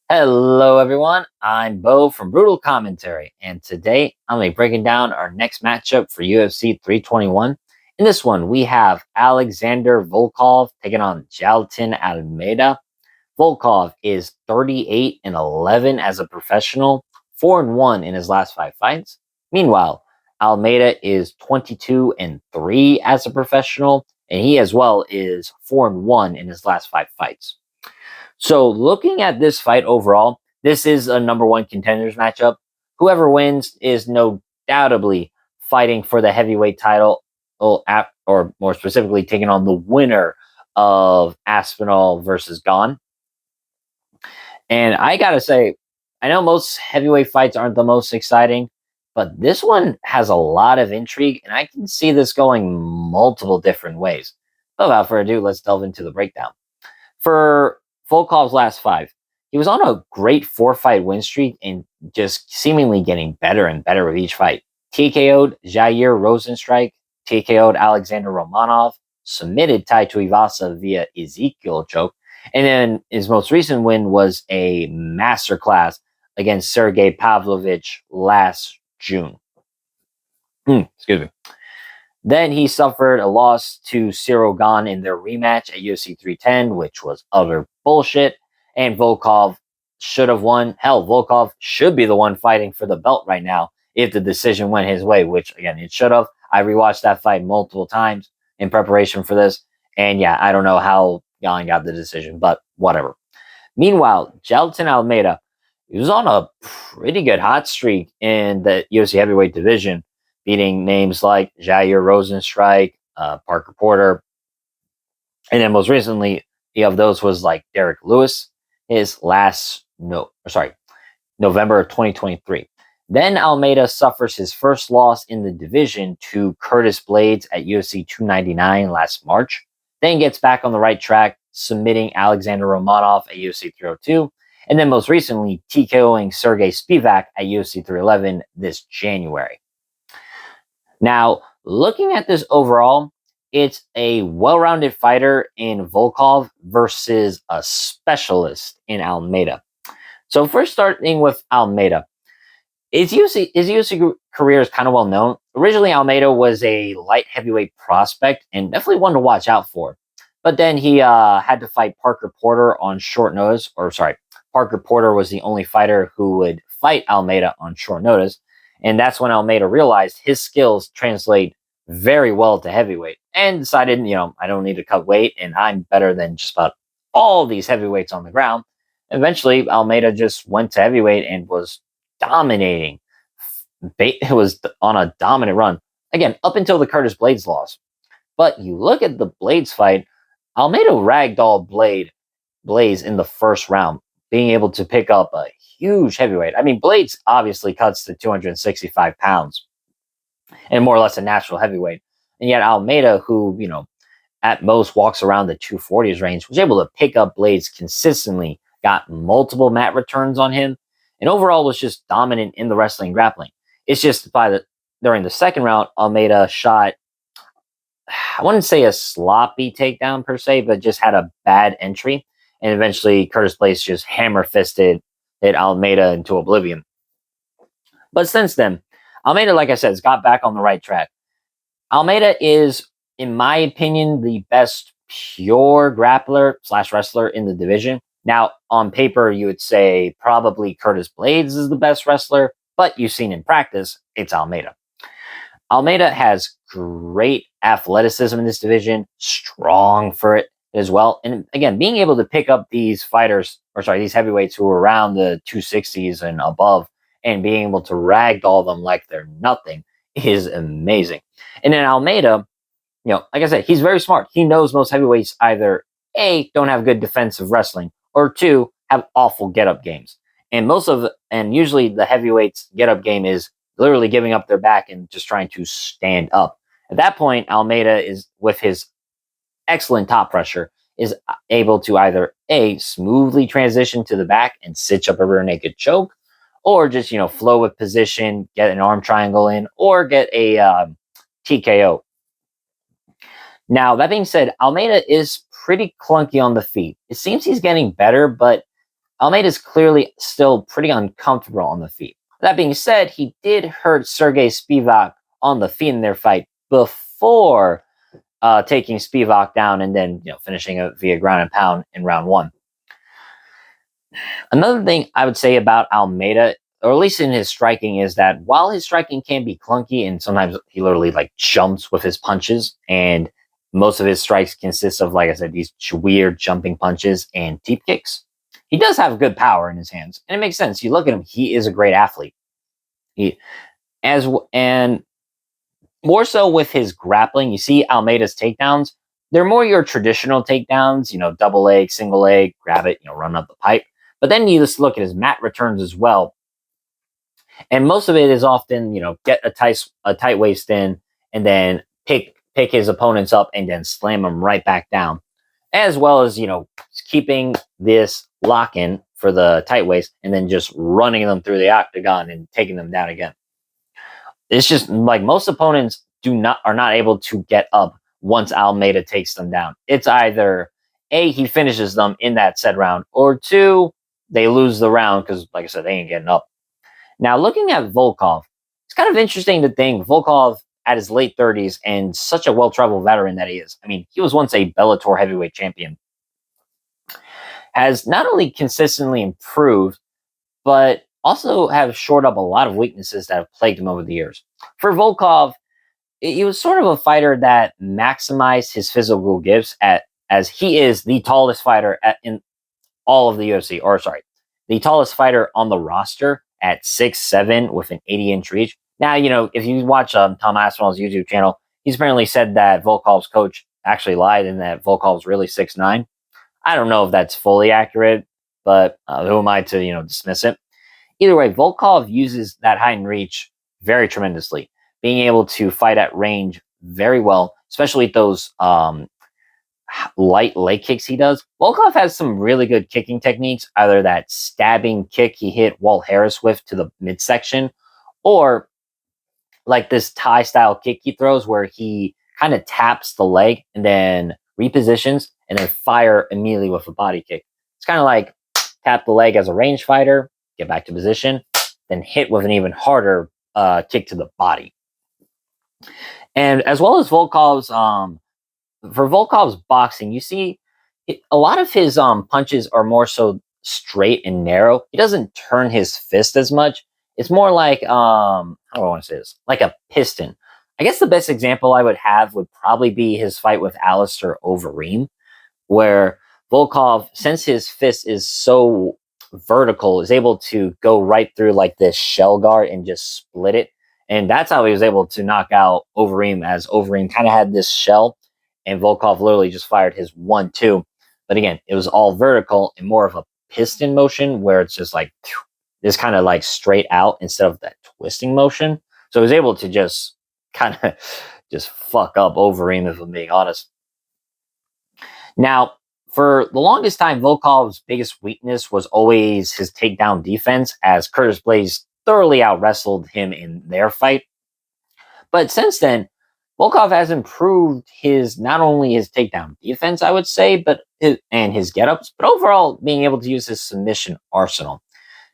Hello, everyone. I'm Bo from Brutal Commentary, and today I'm going to be breaking down our next matchup for UFC 321. In this one, we have Alexander Volkov taking on Jailton Almeida. Volkov is 38-11 as a professional, 4-1 in his last five fights. Meanwhile, Almeida is 22-3 as a professional, and he as well is 4-1 in his last five fights. So, looking at this fight overall, this is a number one contenders matchup. Whoever wins is no doubtably fighting for the heavyweight title, or more specifically, taking on the winner of Aspinall versus Gone. And I gotta say, I know most heavyweight fights aren't the most exciting, but this one has a lot of intrigue, and I can see this going multiple different ways. But without further ado, let's delve into the breakdown. For Volkov's last five, he was on a great four-fight win streak and just seemingly getting better and better with each fight. TKO'd Jair Rosenstrike, TKO'd Alexander Romanov, submitted Tai Tuivasa via Ezekiel choke, and then his most recent win was a masterclass against Sergey Pavlovich last June. Excuse me. Then he suffered a loss to Cyril Gane in their rematch at UFC 310, which was utter bullshit. And Volkov should have won. Hell, Volkov should be the one fighting for the belt right now if the decision went his way, which, again, it should have. I rewatched that fight multiple times in preparation for this. And yeah, I don't know how Gane got the decision, but whatever. Meanwhile, Jailton Almeida, he was on a pretty good hot streak in the UFC heavyweight division, beating names like Jair Rosenstrike, Parker Porter, and then most recently of those was like Derek Lewis, his November of 2023. Then Almeida suffers his first loss in the division to Curtis Blades at UFC 299 last March, then gets back on the right track, submitting Alexander Romanov at UFC 302, and then most recently TKOing Sergey Spivak at UFC 311 this January. Now, looking at this overall, it's a well-rounded fighter in Volkov versus a specialist in Almeida. So first starting with Almeida. His UFC career is kind of well known. Originally, Almeida was a light heavyweight prospect and definitely one to watch out for. But then he had to fight Parker Porter on short notice. Parker Porter was the only fighter who would fight Almeida on short notice. And that's when Almeida realized his skills translate very well to heavyweight and decided, I don't need to cut weight and I'm better than just about all these heavyweights on the ground. Eventually, Almeida just went to heavyweight and was dominating. It was on a dominant run. Again, up until the Curtis Blades loss. But you look at the Blades fight, Almeida ragdolled Blades in the first round, being able to pick up a huge heavyweight. I mean, Blades obviously cuts to 265 pounds and more or less a natural heavyweight. And yet Almeida, who, at most walks around the 240s range, was able to pick up Blades consistently, got multiple mat returns on him, and overall was just dominant in the wrestling grappling. It's just during the second round, Almeida shot, I wouldn't say a sloppy takedown per se, but just had a bad entry. And eventually Curtis Blades just hammer-fisted hit Almeida into oblivion. But since then, Almeida, like I said, has got back on the right track. Almeida is, in my opinion, the best pure grappler/wrestler in the division. Now, on paper, you would say probably Curtis Blades is the best wrestler, but you've seen in practice, it's Almeida. Almeida has great athleticism in this division, strong for it as well. And again, being able to pick up these heavyweights who are around the 260s and above and being able to ragdoll them like they're nothing is amazing. And then Almeida, like I said, he's very smart. He knows most heavyweights either A, don't have good defensive wrestling, or two, have awful get-up games. And usually the heavyweights get-up game is literally giving up their back and just trying to stand up. At that point, Almeida is, with his excellent top pressure, is able to either A, smoothly transition to the back and stitch up a rear naked choke, or just, flow with position, get an arm triangle in, or get a TKO. Now, that being said, Almeida is pretty clunky on the feet. It seems he's getting better, but Almeida's clearly still pretty uncomfortable on the feet. That being said, he did hurt Sergey Spivak on the feet in their fight before taking Spivak down and then finishing it via ground and pound in round one. Another thing I would say about Almeida, or at least in his striking, is that while his striking can be clunky and sometimes he literally like jumps with his punches, and most of his strikes consist of, like I said, these weird jumping punches and deep kicks, he does have good power in his hands, and it makes sense. You look at him; he is a great athlete. And more so with his grappling, you see Almeida's takedowns. They're more your traditional takedowns, double leg, single leg, grab it, run up the pipe. But then you just look at his mat returns as well. And most of it is often, get a tight waist in and then pick his opponents up and then slam them right back down. As well as, keeping this lock in for the tight waist and then just running them through the octagon and taking them down again. It's just like most opponents are not able to get up once Almeida takes them down. It's either A, he finishes them in that said round, or two, they lose the round because, like I said, they ain't getting up. Now, looking at Volkov, it's kind of interesting to think Volkov at his late 30s and such a well-traveled veteran that he is. I mean, he was once a Bellator heavyweight champion. Has not only consistently improved, but also have shored up a lot of weaknesses that have plagued him over the years. For Volkov, he was sort of a fighter that maximized his physical gifts as he is the tallest fighter in all of the UFC, or sorry, the tallest fighter on the roster at 6'7" with an 80-inch reach. Now, if you watch Tom Aspinall's YouTube channel, he's apparently said that Volkov's coach actually lied and that Volkov's really 6'9". I don't know if that's fully accurate, but who am I to, dismiss it? Either way, Volkov uses that height and reach very tremendously, being able to fight at range very well, especially those light leg kicks he does. Volkov has some really good kicking techniques, either that stabbing kick he hit Walt Harris with to the midsection, or like this Thai style kick he throws where he kind of taps the leg and then repositions and then fire immediately with a body kick. It's kind of like tap the leg as a range fighter, get back to position, then hit with an even harder kick to the body. And as well as Volkov's, for Volkov's boxing, you see a lot of his punches are more so straight and narrow. He doesn't turn his fist as much. It's more like, how do I want to say this? Like a piston. I guess the best example I would have would probably be his fight with Alistair Overeem, where Volkov, since his fist is so vertical, is able to go right through like this shell guard and just split it. And that's how he was able to knock out Overeem, as Overeem kind of had this shell and Volkov literally just fired his 1-2. But again, it was all vertical and more of a piston motion where it's just like this kind of like straight out instead of that twisting motion. So he was able to just kind of just fuck up Overeem, if I'm being honest. Now, for the longest time, Volkov's biggest weakness was always his takedown defense, as Curtis Blaydes thoroughly out-wrestled him in their fight. But since then, Volkov has improved not only his takedown defense, I would say, and his get-ups, but overall being able to use his submission arsenal.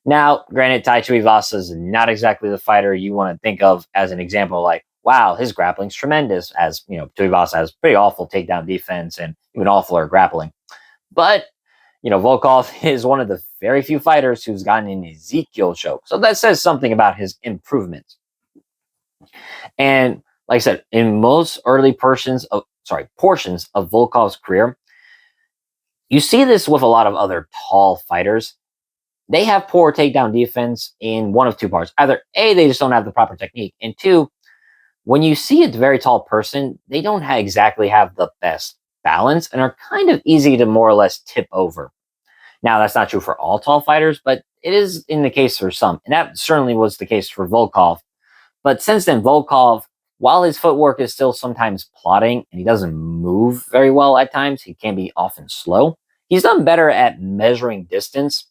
Now, granted, Tai Tuivasa is not exactly the fighter you want to think of as an example, like, wow, his grappling's tremendous, as, Tuivasa has pretty awful takedown defense and even awfuler grappling. But, Volkov is one of the very few fighters who's gotten an Ezekiel choke. So that says something about his improvements. And like I said, in most early portions of Volkov's career, you see this with a lot of other tall fighters. They have poor takedown defense in one of two parts. Either A, they just don't have the proper technique, and two, when you see a very tall person, they don't exactly have the best balance and are kind of easy to more or less tip over. Now, that's not true for all tall fighters, but it is in the case for some. And that certainly was the case for Volkov. But since then, Volkov, while his footwork is still sometimes plodding and he doesn't move very well at times, he can be often slow, he's done better at measuring distance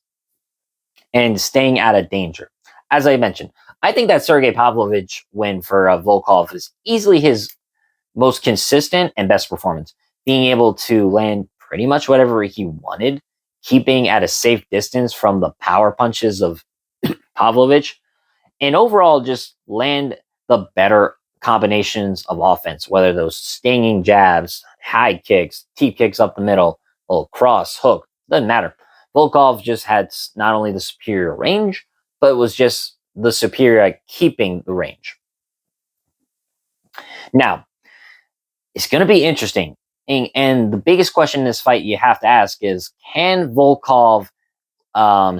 and staying out of danger. As I mentioned, I think that Sergey Pavlovich win for Volkov is easily his most consistent and best performance, being able to land pretty much whatever he wanted keeping at a safe distance from the power punches of Pavlovich, and overall just land the better combinations of offense, whether those stinging jabs, high kicks, teep kicks up the middle, little cross, hook, doesn't matter. Volkov just had not only the superior range, but was just the superior at keeping the range. Now, it's going to be interesting. And the biggest question in this fight you have to ask is, can Volkov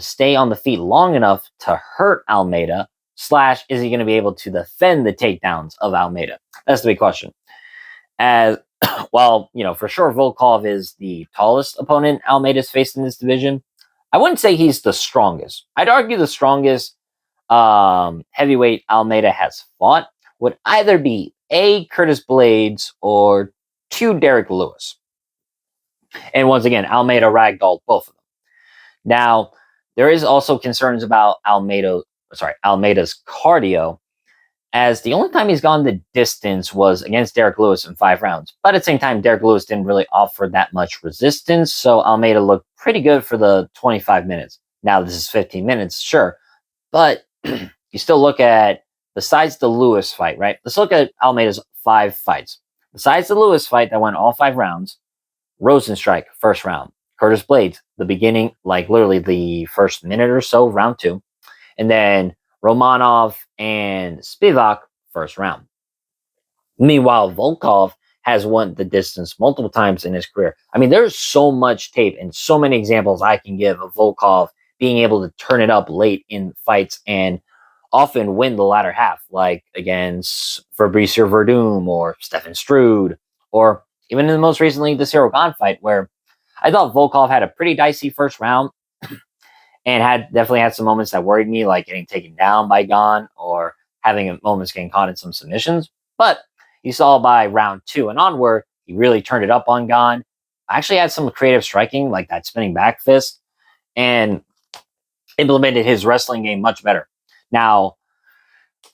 stay on the feet long enough to hurt Almeida? Slash, is he going to be able to defend the takedowns of Almeida? That's the big question. As well, for sure, Volkov is the tallest opponent Almeida's faced in this division. I wouldn't say he's the strongest. I'd argue the strongest heavyweight Almeida has fought would either be A, Curtis Blades, or 2, Derek Lewis. And once again, Almeida ragdolled both of them. Now, there is also concerns about Almeida's cardio, as the only time he's gone the distance was against Derek Lewis in 5 rounds. But at the same time, Derek Lewis didn't really offer that much resistance, so Almeida looked pretty good for the 25 minutes. Now, this is 15 minutes, sure. But you still look at, besides the Lewis fight, right? Let's look at Almeida's 5 fights. Besides the Lewis fight that went all 5 rounds, Rosenstrike, first round. Curtis Blades, the beginning, like literally the first minute or so, round 2. And then Romanov and Spivak, first round. Meanwhile, Volkov has won the distance multiple times in his career. I mean, there's so much tape and so many examples I can give of Volkov being able to turn it up late in fights and often win the latter half, like against Fabricio Verdum or Stefan Strude, or even in the most recently, the Cyril Gane fight, where I thought Volkov had a pretty dicey first round and definitely had some moments that worried me, like getting taken down by Gane or having moments getting caught in some submissions. But you saw by round 2 and onward, he really turned it up on Gane. Actually had some creative striking, like that spinning back fist, and implemented his wrestling game much better. Now,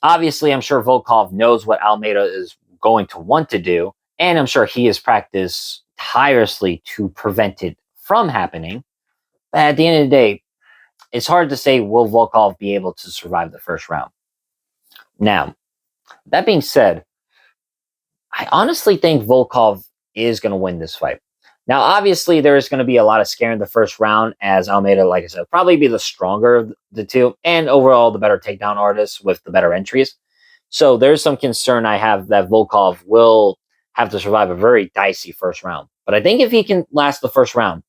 obviously, I'm sure Volkov knows what Almeida is going to want to do, and I'm sure he has practiced tirelessly to prevent it from happening. But at the end of the day, it's hard to say, will Volkov be able to survive the first round? Now, that being said, I honestly think Volkov is going to win this fight. Now, obviously, there is going to be a lot of scare in the first round, as Almeida, like I said, probably be the stronger of the two, and overall the better takedown artist with the better entries. So there's some concern I have that Volkov will have to survive a very dicey first round. But I think if he can last the first round,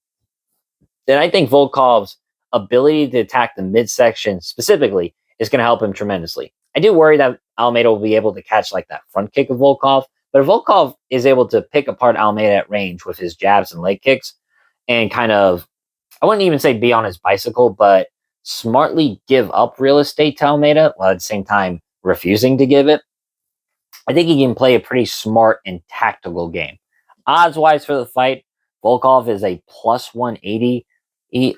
then I think Volkov's ability to attack the midsection specifically is going to help him tremendously. I do worry that Almeida will be able to catch like that front kick of Volkov, but if Volkov is able to pick apart Almeida at range with his jabs and leg kicks and kind of, I wouldn't even say be on his bicycle, but smartly give up real estate to Almeida while at the same time refusing to give it, I think he can play a pretty smart and tactical game. Odds-wise for the fight, Volkov is a plus 180,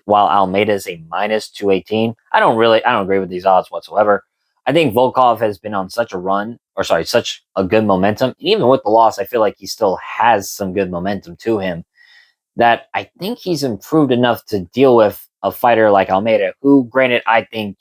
while Almeida is a minus 218. I don't agree with these odds whatsoever. I think Volkov has been on such a good momentum. And even with the loss, I feel like he still has some good momentum to him, that I think he's improved enough to deal with a fighter like Almeida, who, granted, I think,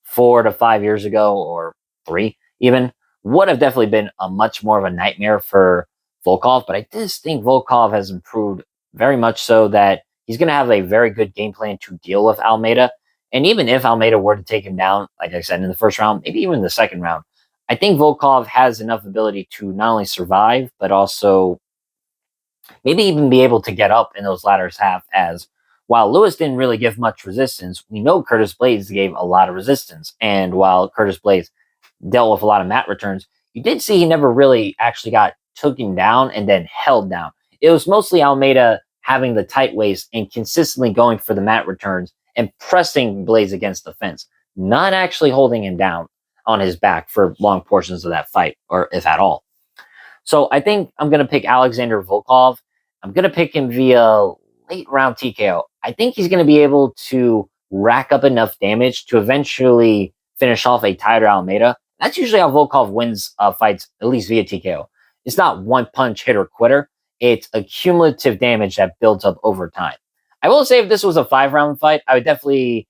4 to 5 years ago, or 3 even, would have definitely been a much more of a nightmare for Volkov. But I just think Volkov has improved very much so that he's going to have a very good game plan to deal with Almeida. And even if Almeida were to take him down, like I said, in the first round, maybe even the second round, I think Volkov has enough ability to not only survive, but also maybe even be able to get up in those latter half, as while Lewis didn't really give much resistance, we know Curtis Blades gave a lot of resistance. And while Curtis Blades dealt with a lot of mat returns, you did see he never really actually got taken down and then held down. It was mostly Almeida having the tight waist and consistently going for the mat returns and pressing Blades against the fence, not actually holding him down on his back for long portions of that fight, or if at all. So I think I'm going to pick Alexander Volkov. I'm going to pick him via late round TKO. I think he's going to be able to rack up enough damage to eventually finish off a tighter Almeida. That's usually how Volkov wins fights, at least via TKO. It's not one punch hit or quitter. It's a cumulative damage that builds up over time. I will say if this was a 5-round fight, I would definitely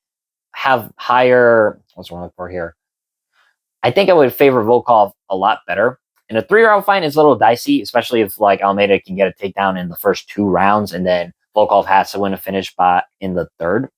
have higher. What's wrong for here? I think I would favor Volkov a lot better. In a 3-round fight, it's a little dicey, especially if like Almeida can get a takedown in the first 2 rounds, and then Volkov has to win a finish spot in the third.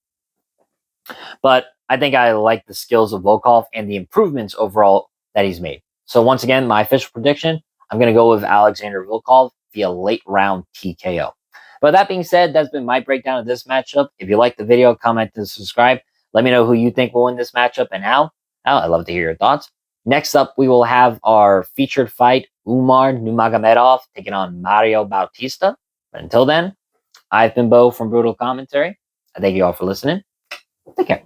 But I think I like the skills of Volkov and the improvements overall that he's made. So once again, my official prediction, I'm going to go with Alexander Volkov via late round TKO. But that being said, that's been my breakdown of this matchup. If you like the video, comment and subscribe. Let me know who you think will win this matchup and how. I'd love to hear your thoughts. Next up, we will have our featured fight, Umar Nurmagomedov taking on Mario Bautista. But until then, I've been Bo from Brutal Commentary. I thank you all for listening. Take care.